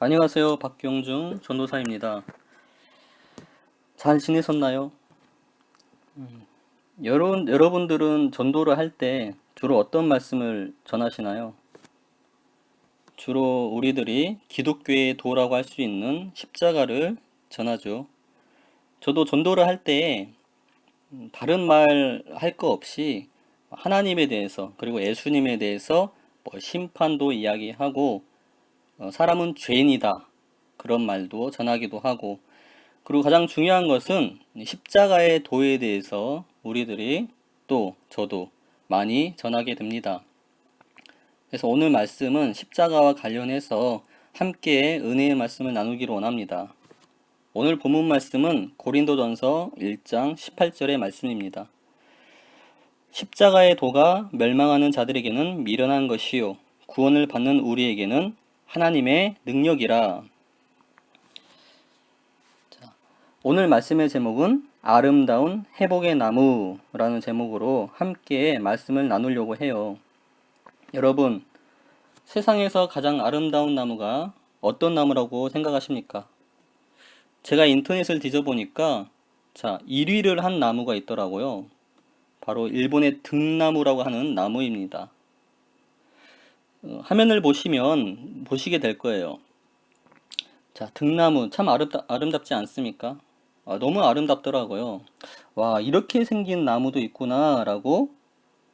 안녕하세요. 박경중 전도사입니다. 잘 지내셨나요? 여러분들은 전도를 할 때 주로 어떤 말씀을 전하시나요? 주로 우리들이 기독교의 도라고 할 수 있는 십자가를 전하죠. 저도 전도를 할 때 다른 말 할 거 없이 하나님에 대해서 그리고 예수님에 대해서 심판도 이야기하고 사람은 죄인이다 그런 말도 전하기도 하고, 그리고 가장 중요한 것은 십자가의 도에 대해서 우리들이 또 저도 많이 전하게 됩니다. 그래서 오늘 말씀은 십자가와 관련해서 함께 은혜의 말씀을 나누기로 원합니다. 오늘 본문 말씀은 고린도전서 1장 18절의 말씀입니다. 십자가의 도가 멸망하는 자들에게는 미련한 것이요 구원을 받는 우리에게는 하나님의 능력이라. 오늘 말씀의 제목은 아름다운 회복의 나무라는 제목으로 함께 말씀을 나누려고 해요. 여러분, 세상에서 가장 아름다운 나무가 어떤 나무라고 생각하십니까? 제가 인터넷을 뒤져보니까 1위를 한 나무가 있더라고요. 바로 일본의 등나무라고 하는 나무입니다. 화면을 보시면 보시게 될 거예요. 등나무 참 아름답지 않습니까? 너무 아름답더라고요. 와, 이렇게 생긴 나무도 있구나 라고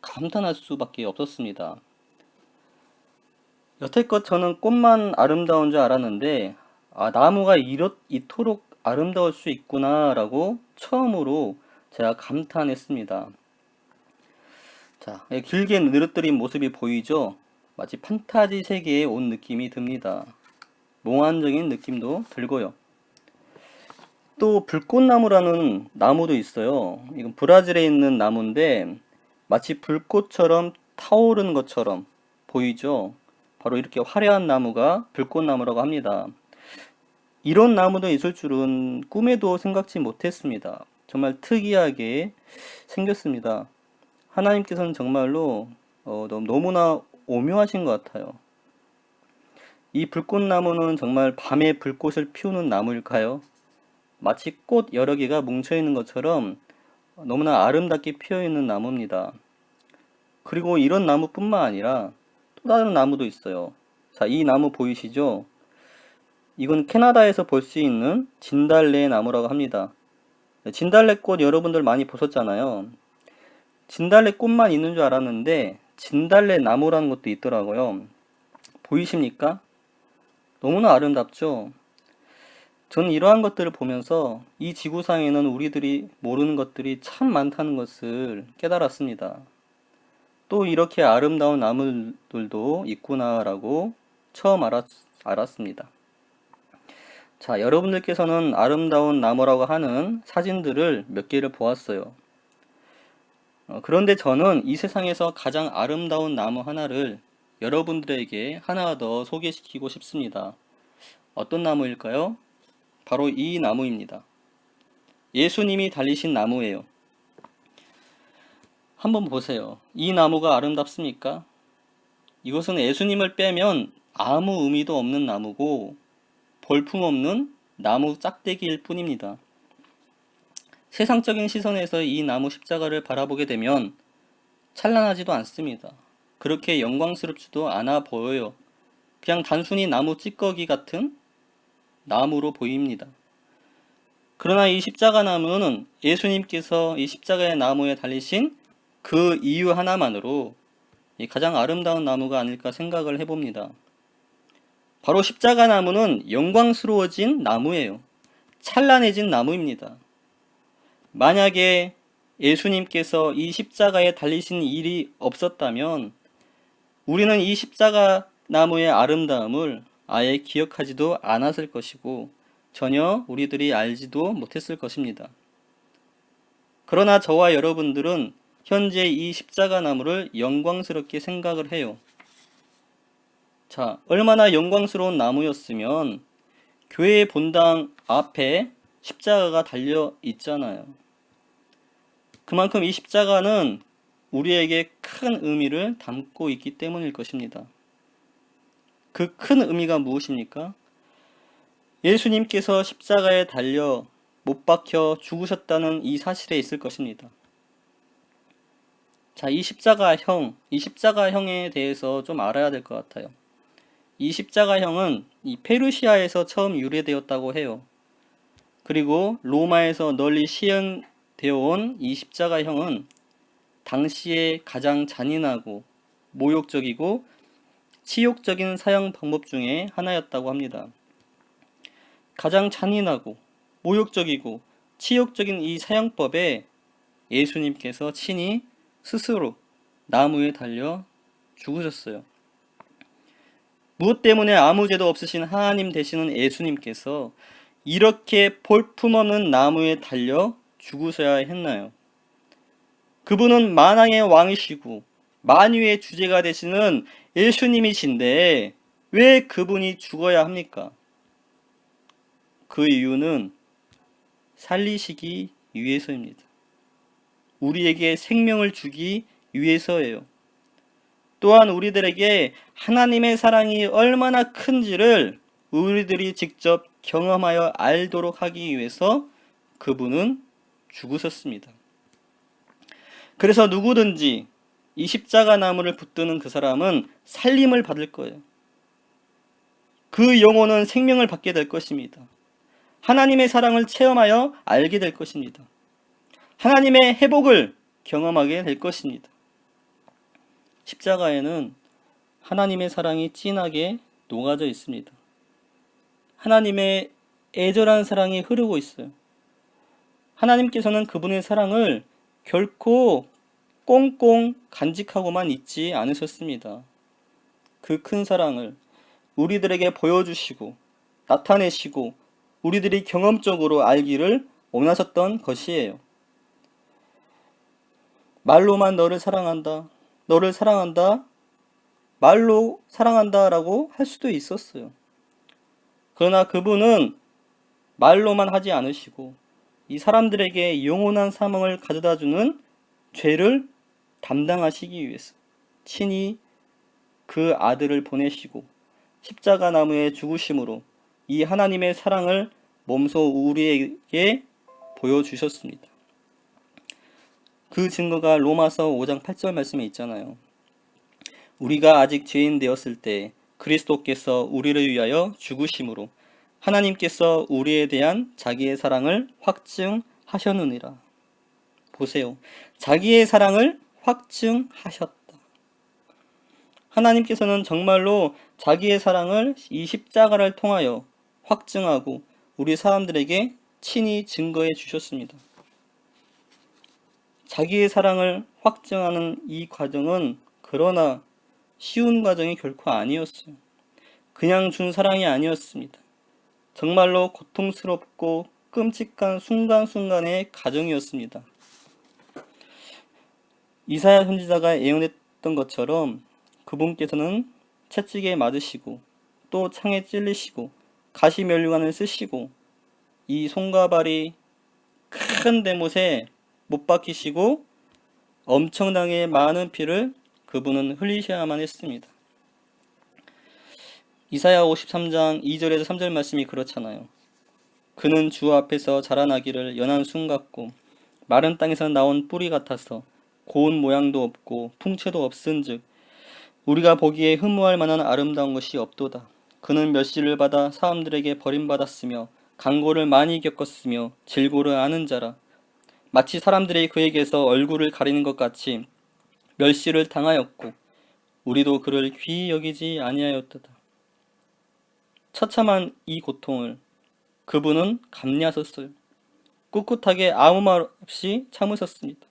감탄할 수밖에 없었습니다. 여태껏 저는 꽃만 아름다운 줄 알았는데 나무가 이토록 아름다울 수 있구나 라고 처음으로 제가 감탄했습니다. 길게 늘어뜨린 모습이 보이죠? 마치 판타지 세계에 온 느낌이 듭니다. 몽환적인 느낌도 들고요. 또 불꽃나무라는 나무도 있어요. 이건 브라질에 있는 나무인데 마치 불꽃처럼 타오르는 것처럼 보이죠? 바로 이렇게 화려한 나무가 불꽃나무라고 합니다. 이런 나무도 있을 줄은 꿈에도 생각지 못했습니다. 정말 특이하게 생겼습니다. 하나님께서는 정말로 너무나 오묘하신 것 같아요. 이 불꽃나무는 정말 밤에 불꽃을 피우는 나무일까요? 마치 꽃 여러 개가 뭉쳐있는 것처럼 너무나 아름답게 피어있는 나무입니다. 그리고 이런 나무뿐만 아니라 또 다른 나무도 있어요. 이 나무 보이시죠? 이건 캐나다에서 볼 수 있는 진달래 나무라고 합니다. 진달래꽃 여러분들 많이 보셨잖아요. 진달래 꽃만 있는 줄 알았는데 진달래 나무라는 것도 있더라고요. 보이십니까? 너무나 아름답죠? 저는 이러한 것들을 보면서 이 지구상에는 우리들이 모르는 것들이 참 많다는 것을 깨달았습니다. 또 이렇게 아름다운 나무들도 있구나라고 처음 알았습니다. 여러분들께서는 아름다운 나무라고 하는 사진들을 몇 개를 보았어요. 그런데 저는 이 세상에서 가장 아름다운 나무 하나를 여러분들에게 하나 더 소개시키고 싶습니다. 어떤 나무일까요? 바로 이 나무입니다. 예수님이 달리신 나무예요. 한번 보세요. 이 나무가 아름답습니까? 이것은 예수님을 빼면 아무 의미도 없는 나무고 볼품없는 나무 짝대기일 뿐입니다. 세상적인 시선에서 이 나무 십자가를 바라보게 되면 찬란하지도 않습니다. 그렇게 영광스럽지도 않아 보여요. 그냥 단순히 나무 찌꺼기 같은 나무로 보입니다. 그러나 이 십자가 나무는 예수님께서 이 십자가의 나무에 달리신 그 이유 하나만으로 가장 아름다운 나무가 아닐까 생각을 해봅니다. 바로 십자가 나무는 영광스러워진 나무예요. 찬란해진 나무입니다. 만약에 예수님께서 이 십자가에 달리신 일이 없었다면 우리는 이 십자가 나무의 아름다움을 아예 기억하지도 않았을 것이고 전혀 우리들이 알지도 못했을 것입니다. 그러나 저와 여러분들은 현재 이 십자가 나무를 영광스럽게 생각을 해요. 얼마나 영광스러운 나무였으면 교회 본당 앞에 십자가가 달려 있잖아요. 그만큼 이 십자가는 우리에게 큰 의미를 담고 있기 때문일 것입니다. 그 큰 의미가 무엇입니까? 예수님께서 십자가에 달려 못 박혀 죽으셨다는 이 사실에 있을 것입니다. 자, 이 십자가형에 대해서 좀 알아야 될 것 같아요. 이 십자가형은 이 페르시아에서 처음 유래되었다고 해요. 그리고 로마에서 널리 시행되어 온 이 십자가형은 당시에 가장 잔인하고 모욕적이고 치욕적인 사형 방법 중에 하나였다고 합니다. 가장 잔인하고 모욕적이고 치욕적인 이 사형법에 예수님께서 친히 스스로 나무에 달려 죽으셨어요. 무엇 때문에 아무 죄도 없으신 하나님 되시는 예수님께서 이렇게 볼품없는 나무에 달려 죽으셔야 했나요? 그분은 만왕의 왕이시고 만유의 주제가 되시는 예수님이신데 왜 그분이 죽어야 합니까? 그 이유는 살리시기 위해서입니다. 우리에게 생명을 주기 위해서예요. 또한 우리들에게 하나님의 사랑이 얼마나 큰지를 우리들이 직접 경험하여 알도록 하기 위해서 그분은 죽으셨습니다. 그래서 누구든지 이 십자가 나무를 붙드는 그 사람은 살림을 받을 거예요. 그 영혼은 생명을 받게 될 것입니다. 하나님의 사랑을 체험하여 알게 될 것입니다. 하나님의 회복을 경험하게 될 것입니다. 십자가에는 하나님의 사랑이 진하게 녹아져 있습니다. 하나님의 애절한 사랑이 흐르고 있어요. 하나님께서는 그분의 사랑을 결코 꽁꽁 간직하고만 있지 않으셨습니다. 그 큰 사랑을 우리들에게 보여주시고 나타내시고 우리들이 경험적으로 알기를 원하셨던 것이에요. 말로만 너를 사랑한다, 너를 사랑한다, 말로 사랑한다라고 할 수도 있었어요. 그러나 그분은 말로만 하지 않으시고 이 사람들에게 영원한 사망을 가져다주는 죄를 담당하시기 위해서 친히 그 아들을 보내시고 십자가 나무에 죽으심으로 이 하나님의 사랑을 몸소 우리에게 보여주셨습니다. 그 증거가 로마서 5장 8절 말씀에 있잖아요. 우리가 아직 죄인 되었을 때 그리스도께서 우리를 위하여 죽으심으로 하나님께서 우리에 대한 자기의 사랑을 확증하셨느니라. 보세요. 자기의 사랑을 확증하셨다. 하나님께서는 정말로 자기의 사랑을 이 십자가를 통하여 확증하고 우리 사람들에게 친히 증거해 주셨습니다. 자기의 사랑을 확증하는 이 과정은 그러나 쉬운 과정이 결코 아니었어요. 그냥 준 사랑이 아니었습니다. 정말로 고통스럽고 끔찍한 순간순간의 과정이었습니다. 이사야 선지자가 예언했던 것처럼 그분께서는 채찍에 맞으시고 또 창에 찔리시고 가시면류관을 쓰시고 이 손과 발이 큰 대못에 못 박히시고 엄청나게 많은 피를 그분은 흘리셔야만 했습니다. 이사야 53장 2절에서 3절 말씀이 그렇잖아요. 그는 주 앞에서 자라나기를 연한 순 같고 마른 땅에서 나온 뿌리 같아서 고운 모양도 없고 풍채도 없은즉 우리가 보기에 흠모할 만한 아름다운 것이 없도다. 그는 멸시를 받아 사람들에게 버림받았으며 강고를 많이 겪었으며 질고를 아는 자라. 마치 사람들이 그에게서 얼굴을 가리는 것 같이 멸시를 당하였고 우리도 그를 귀히 여기지 아니하였도다. 처참한 이 고통을 그분은 감내하셨어요. 꿋꿋하게 아무 말 없이 참으셨습니다.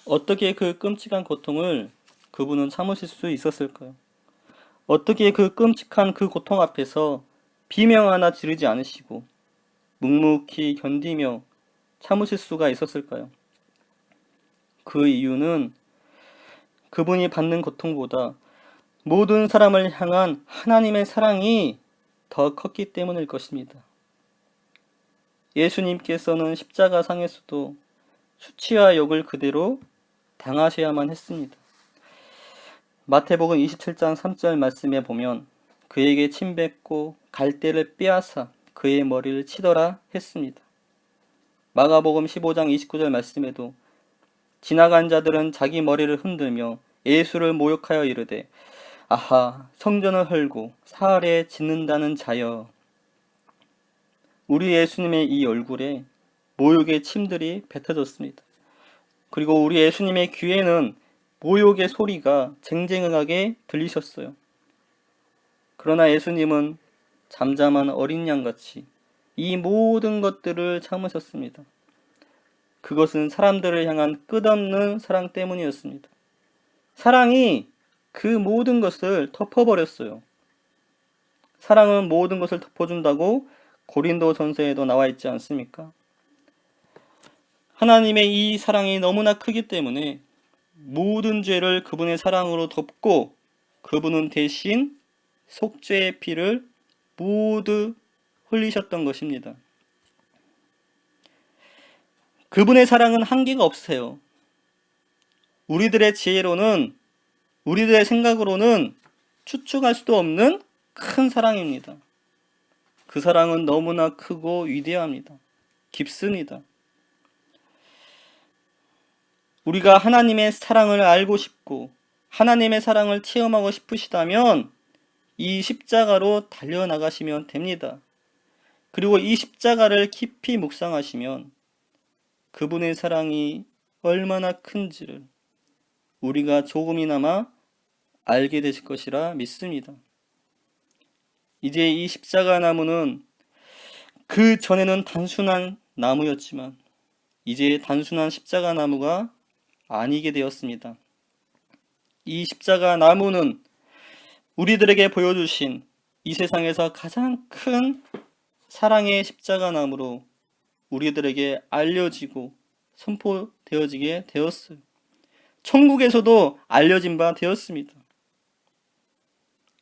어떻게 그 끔찍한 고통을 그분은 참으실 수 있었을까요? 어떻게 그 끔찍한 그 고통 앞에서 비명 하나 지르지 않으시고 묵묵히 견디며 참으실 수가 있었을까요? 그 이유는 그분이 받는 고통보다 모든 사람을 향한 하나님의 사랑이 더 컸기 때문일 것입니다. 예수님께서는 십자가상에서도 수치와 욕을 그대로 당하셔야만 했습니다. 마태복음 27장 3절 말씀에 보면 그에게 침뱉고 갈대를 빼앗아 그의 머리를 치더라 했습니다. 마가복음 15장 29절 말씀에도 지나간 자들은 자기 머리를 흔들며 예수를 모욕하여 이르되 아하 성전을 헐고 사흘에 짓는다는 자여. 우리 예수님의 이 얼굴에 모욕의 침들이 뱉어졌습니다. 그리고 우리 예수님의 귀에는 모욕의 소리가 쟁쟁하게 들리셨어요. 그러나 예수님은 잠잠한 어린 양같이 이 모든 것들을 참으셨습니다. 그것은 사람들을 향한 끝없는 사랑 때문이었습니다. 사랑이 그 모든 것을 덮어버렸어요. 사랑은 모든 것을 덮어준다고 고린도전서에도 나와 있지 않습니까? 하나님의 이 사랑이 너무나 크기 때문에 모든 죄를 그분의 사랑으로 덮고 그분은 대신 속죄의 피를 모두 흘리셨던 것입니다. 그분의 사랑은 한계가 없으세요. 우리들의 지혜로는, 우리들의 생각으로는 추측할 수도 없는 큰 사랑입니다. 그 사랑은 너무나 크고 위대합니다. 깊습니다. 우리가 하나님의 사랑을 알고 싶고 하나님의 사랑을 체험하고 싶으시다면 이 십자가로 달려나가시면 됩니다. 그리고 이 십자가를 깊이 묵상하시면 그분의 사랑이 얼마나 큰지를 우리가 조금이나마 알게 되실 것이라 믿습니다. 이제 이 십자가 나무는 그 전에는 단순한 나무였지만 이제 단순한 십자가 나무가 아니게 되었습니다. 이 십자가 나무는 우리들에게 보여주신 이 세상에서 가장 큰 사랑의 십자가 나무로 우리들에게 알려지고 선포되어지게 되었어요. 천국에서도 알려진 바 되었습니다.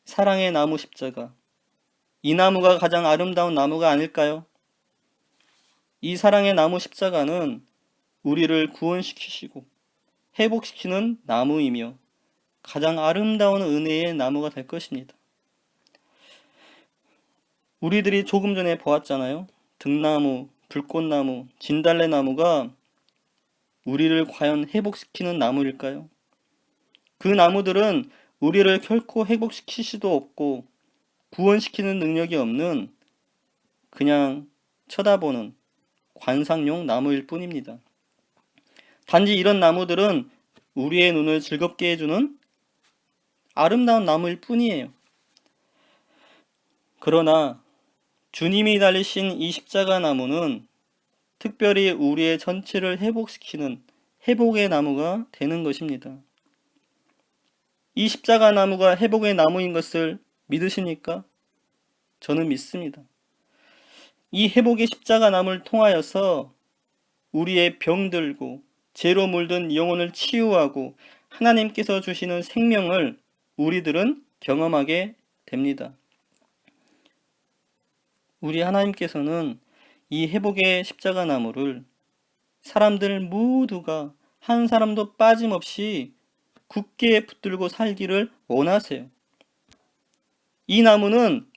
사랑의 나무 십자가. 이 나무가 가장 아름다운 나무가 아닐까요? 이 사랑의 나무 십자가는 우리를 구원시키시고 회복시키는 나무이며 가장 아름다운 은혜의 나무가 될 것입니다. 우리들이 조금 전에 보았잖아요. 등나무, 불꽃나무, 진달래나무가 우리를 과연 회복시키는 나무일까요? 그 나무들은 우리를 결코 회복시킬 수도 없고 구원시키는 능력이 없는 그냥 쳐다보는 관상용 나무일 뿐입니다. 단지 이런 나무들은 우리의 눈을 즐겁게 해주는 아름다운 나무일 뿐이에요. 그러나 주님이 달리신 이 십자가 나무는 특별히 우리의 전체를 회복시키는 회복의 나무가 되는 것입니다. 이 십자가 나무가 회복의 나무인 것을 믿으십니까? 저는 믿습니다. 이 회복의 십자가 나무를 통하여서 우리의 병들고 죄로 물든 영혼을 치유하고 하나님께서 주시는 생명을 우리들은 경험하게 됩니다. 우리 하나님께서는 이 회복의 십자가 나무를 사람들 모두가 한 사람도 빠짐없이 굳게 붙들고 살기를 원하세요. 이 나무는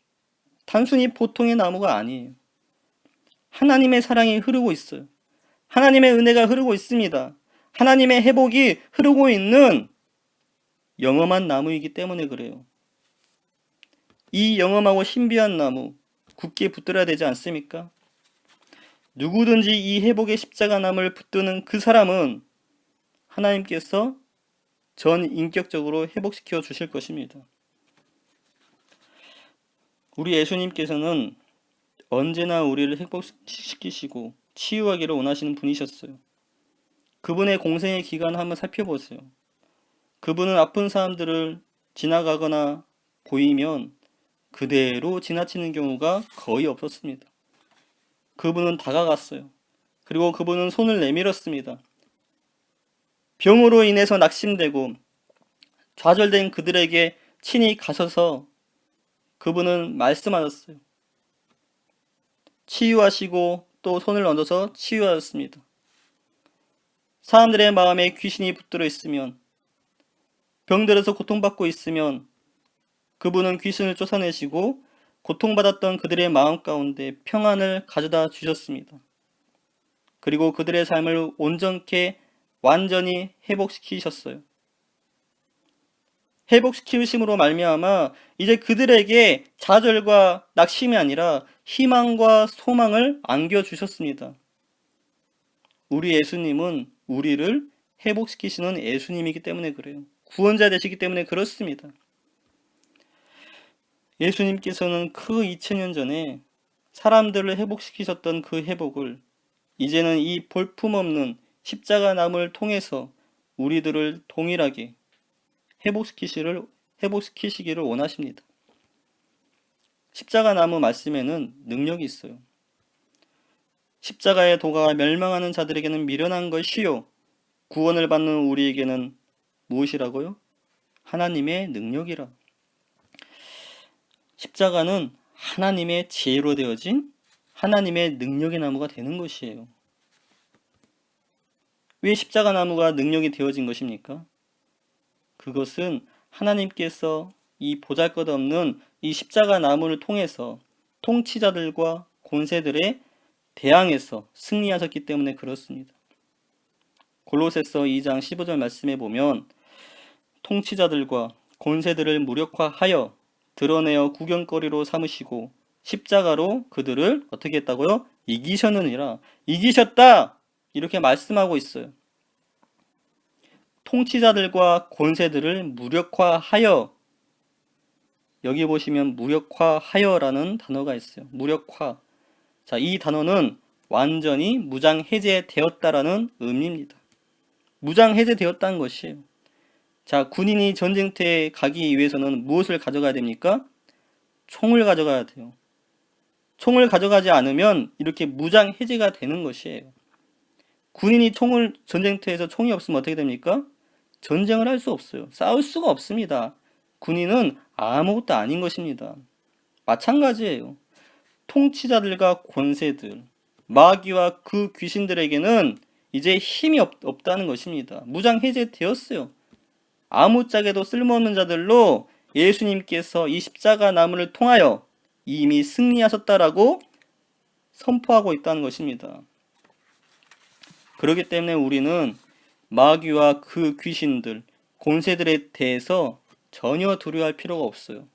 단순히 보통의 나무가 아니에요. 하나님의 사랑이 흐르고 있어요. 하나님의 은혜가 흐르고 있습니다. 하나님의 회복이 흐르고 있는 영험한 나무이기 때문에 그래요. 이 영험하고 신비한 나무 굳게 붙들어야 되지 않습니까? 누구든지 이 회복의 십자가 나무를 붙드는 그 사람은 하나님께서 전 인격적으로 회복시켜 주실 것입니다. 우리 예수님께서는 언제나 우리를 회복시키시고 치유하기를 원하시는 분이셨어요. 그분의 공생의 기간을 한번 살펴보세요. 그분은 아픈 사람들을 지나가거나 보이면 그대로 지나치는 경우가 거의 없었습니다. 그분은 다가갔어요. 그리고 그분은 손을 내밀었습니다. 병으로 인해서 낙심되고 좌절된 그들에게 친히 가셔서 그분은 말씀하셨어요. 치유하시고 또 손을 얹어서 치유하셨습니다. 사람들의 마음에 귀신이 붙들어 있으면, 병들어서 고통받고 있으면 그분은 귀신을 쫓아내시고 고통받았던 그들의 마음 가운데 평안을 가져다 주셨습니다. 그리고 그들의 삶을 온전케 완전히 회복시키셨어요. 회복시키심으로 말미암아 이제 그들에게 좌절과 낙심이 아니라 희망과 소망을 안겨주셨습니다. 우리 예수님은 우리를 회복시키시는 예수님이기 때문에 그래요. 구원자 되시기 때문에 그렇습니다. 예수님께서는 그 2000년 전에 사람들을 회복시키셨던 그 회복을 이제는 이 볼품없는 십자가 나무를 통해서 우리들을 동일하게 회복시키시기를 원하십니다. 십자가 나무 말씀에는 능력이 있어요. 십자가의 도가 멸망하는 자들에게는 미련한 것이요 구원을 받는 우리에게는 무엇이라고요? 하나님의 능력이라. 십자가는 하나님의 지혜로 되어진 하나님의 능력의 나무가 되는 것이에요. 왜 십자가 나무가 능력이 되어진 것입니까? 그것은 하나님께서 이 보잘것없는 이 십자가 나무를 통해서 통치자들과 권세들에 대항해서 승리하셨기 때문에 그렇습니다. 골로새서 2장 15절 말씀에 보면 통치자들과 권세들을 무력화하여 드러내어 구경거리로 삼으시고 십자가로 그들을 어떻게 했다고요? 이기셨느니라. 이기셨다! 이렇게 말씀하고 있어요. 통치자들과 권세들을 무력화하여, 여기 보시면 무력화하여라는 단어가 있어요. 무력화. 자, 이 단어는 완전히 무장해제되었다라는 의미입니다. 무장해제되었다는 것이에요. 자, 군인이 전쟁터에 가기 위해서는 무엇을 가져가야 됩니까? 총을 가져가야 돼요. 총을 가져가지 않으면 이렇게 무장해제가 되는 것이에요. 군인이 전쟁터에서 총이 없으면 어떻게 됩니까? 전쟁을 할 수 없어요. 싸울 수가 없습니다. 군인은 아무것도 아닌 것입니다. 마찬가지예요. 통치자들과 권세들, 마귀와 그 귀신들에게는 이제 힘이 없다는 것입니다. 무장해제되었어요. 아무짝에도 쓸모없는 자들로 예수님께서 이 십자가 나무를 통하여 이미 승리하셨다라고 선포하고 있다는 것입니다. 그렇기 때문에 우리는 마귀와 그 귀신들, 권세들에 대해서 전혀 두려워할 필요가 없어요.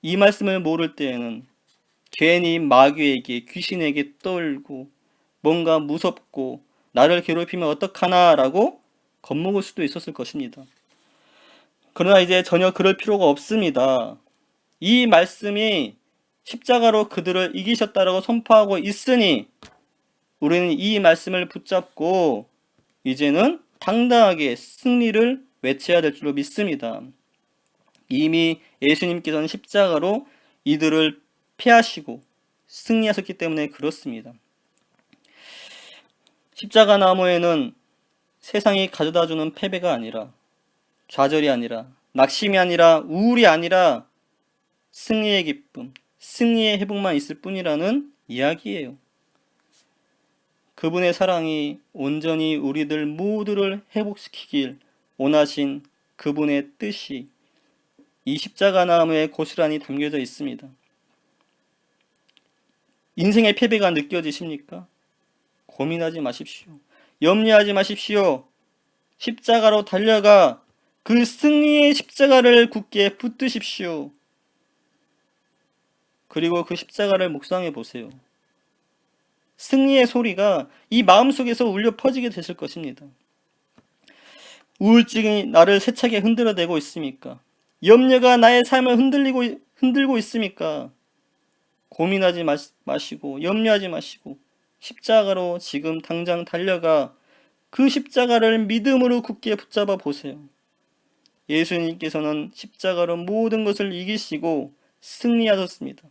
이 말씀을 모를 때에는 괜히 마귀에게, 귀신에게 떨고 뭔가 무섭고 나를 괴롭히면 어떡하나라고 겁먹을 수도 있었을 것입니다. 그러나 이제 전혀 그럴 필요가 없습니다. 이 말씀이 십자가로 그들을 이기셨다라고 선포하고 있으니 우리는 이 말씀을 붙잡고 이제는 당당하게 승리를 외쳐야 될 줄로 믿습니다. 이미 예수님께서는 십자가로 이들을 패하시고 승리하셨기 때문에 그렇습니다. 십자가 나무에는 세상이 가져다주는 패배가 아니라, 좌절이 아니라, 낙심이 아니라, 우울이 아니라 승리의 기쁨, 승리의 회복만 있을 뿐이라는 이야기예요. 그분의 사랑이 온전히 우리들 모두를 회복시키길 원하신 그분의 뜻이 이 십자가 나무에 고스란히 담겨져 있습니다. 인생의 패배가 느껴지십니까? 고민하지 마십시오. 염려하지 마십시오. 십자가로 달려가 그 승리의 십자가를 굳게 붙드십시오. 그리고 그 십자가를 묵상해 보세요. 승리의 소리가 이 마음속에서 울려 퍼지게 되실 것입니다. 우울증이 나를 세차게 흔들어대고 있습니까? 염려가 나의 삶을 흔들고 있습니까? 고민하지 마시고 염려하지 마시고 십자가로 지금 당장 달려가 그 십자가를 믿음으로 굳게 붙잡아 보세요. 예수님께서는 십자가로 모든 것을 이기시고 승리하셨습니다.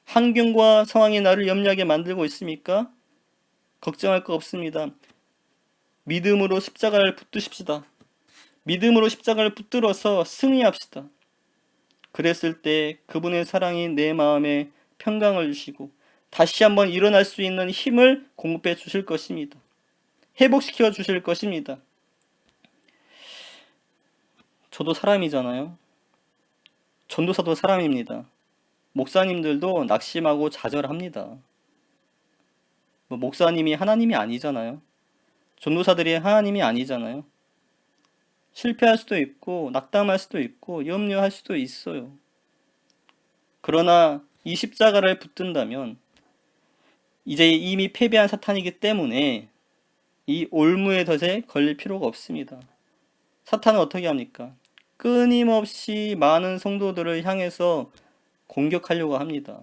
환경과 상황이 나를 염려하게 만들고 있습니까? 걱정할 거 없습니다. 믿음으로 십자가를 붙드십시다. 믿음으로 십자가를 붙들어서 승리합시다. 그랬을 때 그분의 사랑이 내 마음에 평강을 주시고 다시 한번 일어날 수 있는 힘을 공급해 주실 것입니다. 회복시켜 주실 것입니다. 저도 사람이잖아요. 전도사도 사람입니다. 목사님들도 낙심하고 좌절합니다. 목사님이 하나님이 아니잖아요. 전도사들이 하나님이 아니잖아요. 실패할 수도 있고 낙담할 수도 있고 염려할 수도 있어요. 그러나 이 십자가를 붙든다면 이제 이미 패배한 사탄이기 때문에 이 올무의 덫에 걸릴 필요가 없습니다. 사탄은 어떻게 합니까? 끊임없이 많은 성도들을 향해서 공격하려고 합니다.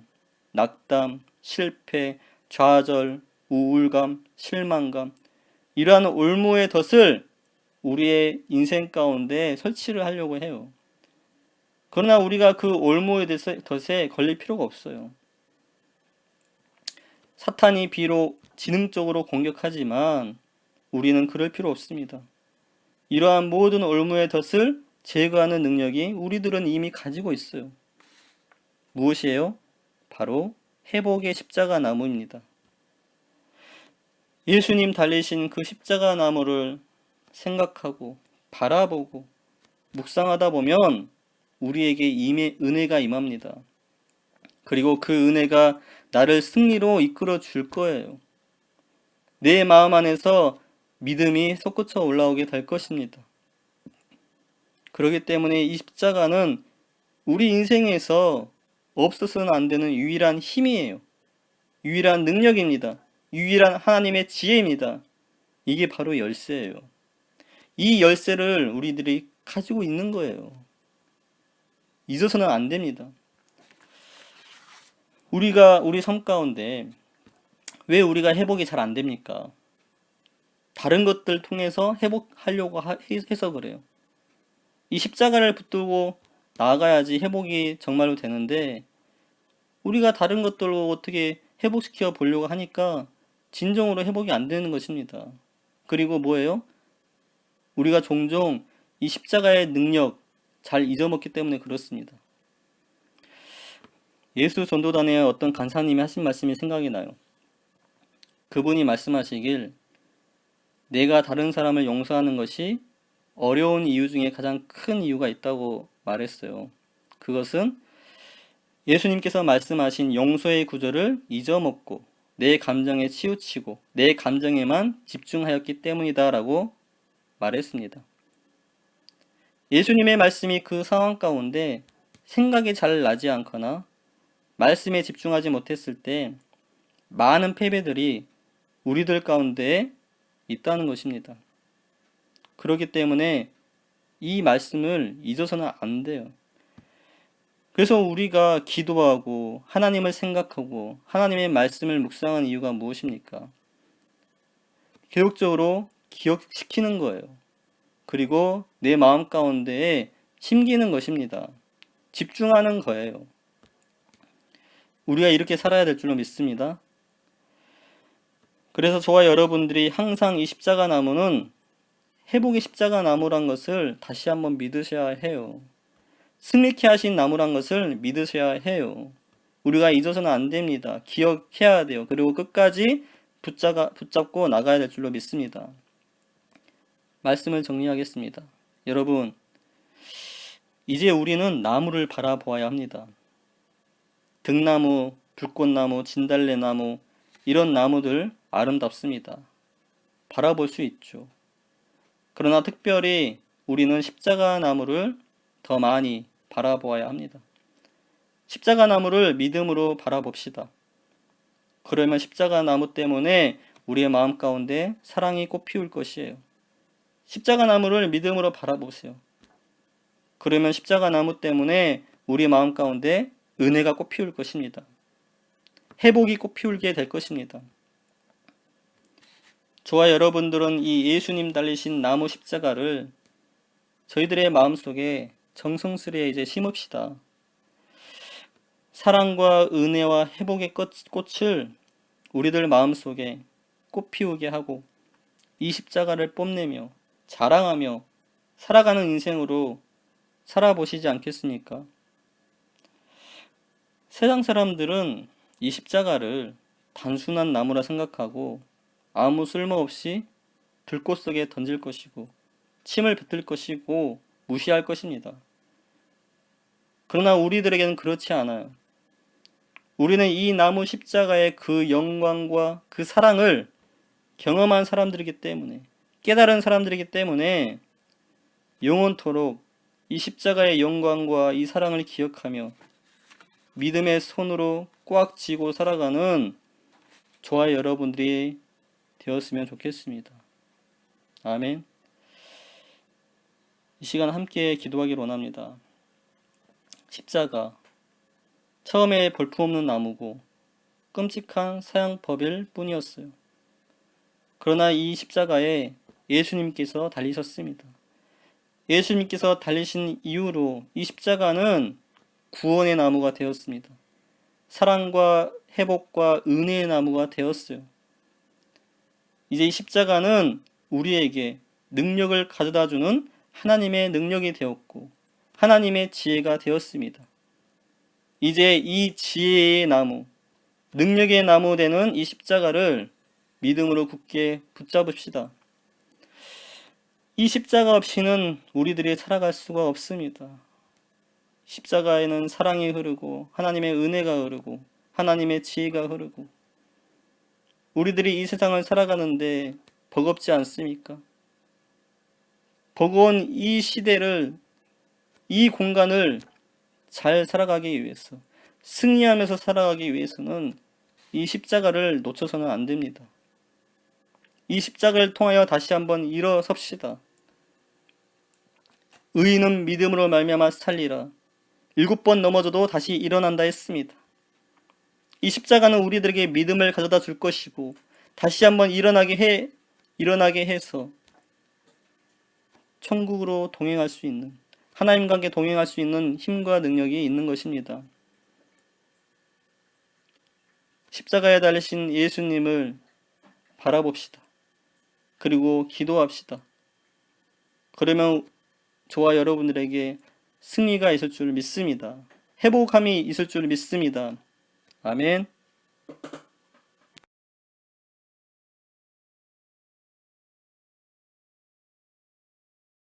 낙담, 실패, 좌절, 우울감, 실망감, 이러한 올무의 덫을 우리의 인생 가운데 설치를 하려고 해요. 그러나 우리가 그 올무의 덫에 걸릴 필요가 없어요. 사탄이 비록 지능적으로 공격하지만 우리는 그럴 필요 없습니다. 이러한 모든 올무의 덫을 제거하는 능력이 우리들은 이미 가지고 있어요. 무엇이에요? 바로 회복의 십자가 나무입니다. 예수님 달리신 그 십자가 나무를 생각하고 바라보고 묵상하다 보면 우리에게 은혜가 임합니다. 그리고 그 은혜가 나를 승리로 이끌어 줄 거예요. 내 마음 안에서 믿음이 솟구쳐 올라오게 될 것입니다. 그렇기 때문에 이 십자가는 우리 인생에서 없어서는 안 되는 유일한 힘이에요. 유일한 능력입니다. 유일한 하나님의 지혜입니다. 이게 바로 열쇠예요. 이 열쇠를 우리들이 가지고 있는 거예요. 잊어서는 안 됩니다. 우리 삶 가운데 왜 우리가 회복이 잘 안 됩니까? 다른 것들 통해서 회복하려고 해서 그래요. 이 십자가를 붙들고 나아가야지 회복이 정말로 되는데 우리가 다른 것들로 어떻게 회복시켜 보려고 하니까 진정으로 회복이 안 되는 것입니다. 그리고 뭐예요? 우리가 종종 이 십자가의 능력 잘 잊어먹기 때문에 그렇습니다. 예수 전도단의 어떤 간사님이 하신 말씀이 생각이 나요. 그분이 말씀하시길 내가 다른 사람을 용서하는 것이 어려운 이유 중에 가장 큰 이유가 있다고 말했어요. 그것은 예수님께서 말씀하신 용서의 구절을 잊어먹고 내 감정에 치우치고 내 감정에만 집중하였기 때문이다 라고 말했습니다. 예수님의 말씀이 그 상황 가운데 생각이 잘 나지 않거나 말씀에 집중하지 못했을 때 많은 패배들이 우리들 가운데 있다는 것입니다. 그렇기 때문에 이 말씀을 잊어서는 안 돼요. 그래서 우리가 기도하고 하나님을 생각하고 하나님의 말씀을 묵상하는 이유가 무엇입니까? 계속적으로 기억시키는 거예요. 그리고 내 마음 가운데에 심기는 것입니다. 집중하는 거예요. 우리가 이렇게 살아야 될 줄로 믿습니다. 그래서 저와 여러분들이 항상 이 십자가 나무는 회복의 십자가 나무란 것을 다시 한번 믿으셔야 해요. 승리케 하신 나무란 것을 믿으셔야 해요. 우리가 잊어서는 안 됩니다. 기억해야 돼요. 그리고 끝까지 붙잡고 나가야 될 줄로 믿습니다. 말씀을 정리하겠습니다. 여러분, 이제 우리는 나무를 바라보아야 합니다. 등나무, 불꽃나무, 진달래나무 이런 나무들 아름답습니다. 바라볼 수 있죠. 그러나 특별히 우리는 십자가 나무를 더 많이 바라보아야 합니다. 십자가 나무를 믿음으로 바라봅시다. 그러면 십자가 나무 때문에 우리의 마음 가운데 사랑이 꽃피울 것이에요. 십자가 나무를 믿음으로 바라보세요. 그러면 십자가 나무 때문에 우리 마음 가운데 은혜가 꽃피울 것입니다. 회복이 꽃피울게 될 것입니다. 저와 여러분들은 이 예수님 달리신 나무 십자가를 저희들의 마음속에 정성스레 이제 심읍시다. 사랑과 은혜와 회복의 꽃을 우리들 마음속에 꽃피우게 하고 이 십자가를 뽐내며 자랑하며 살아가는 인생으로 살아보시지 않겠습니까? 세상 사람들은 이 십자가를 단순한 나무라 생각하고 아무 쓸모없이 들꽃 속에 던질 것이고 침을 뱉을 것이고 무시할 것입니다. 그러나 우리들에게는 그렇지 않아요. 우리는 이 나무 십자가의 그 영광과 그 사랑을 경험한 사람들이기 때문에, 깨달은 사람들이기 때문에 영원토록 이 십자가의 영광과 이 사랑을 기억하며 믿음의 손으로 꽉 쥐고 살아가는 저와 여러분들이 되었으면 좋겠습니다. 아멘. 이 시간 함께 기도하기를 원합니다. 십자가, 처음에 볼품없는 나무고 끔찍한 사형법일 뿐이었어요. 그러나 이 십자가에 예수님께서 달리셨습니다. 예수님께서 달리신 이후로 이 십자가는 구원의 나무가 되었습니다. 사랑과 회복과 은혜의 나무가 되었어요. 이제 이 십자가는 우리에게 능력을 가져다주는 하나님의 능력이 되었고 하나님의 지혜가 되었습니다. 이제 이 지혜의 나무, 능력의 나무 되는 이 십자가를 믿음으로 굳게 붙잡읍시다. 이 십자가 없이는 우리들이 살아갈 수가 없습니다. 십자가에는 사랑이 흐르고 하나님의 은혜가 흐르고 하나님의 지혜가 흐르고 우리들이 이 세상을 살아가는데 버겁지 않습니까? 버거운 이 시대를, 이 공간을 잘 살아가기 위해서, 승리하면서 살아가기 위해서는 이 십자가를 놓쳐서는 안 됩니다. 이 십자가를 통하여 다시 한번 일어섭시다. 의인은 믿음으로 말미암아 살리라. 7번 넘어져도 다시 일어난다 했습니다. 이 십자가는 우리들에게 믿음을 가져다 줄 것이고 다시 한번 일어나게 해서 천국으로 동행할 수 있는, 하나님과 함께 동행할 수 있는 힘과 능력이 있는 것입니다. 십자가에 달리신 예수님을 바라봅시다. 그리고 기도합시다. 그러면 저와 여러분들에게 승리가 있을 줄 믿습니다. 회복함이 있을 줄 믿습니다. 아멘.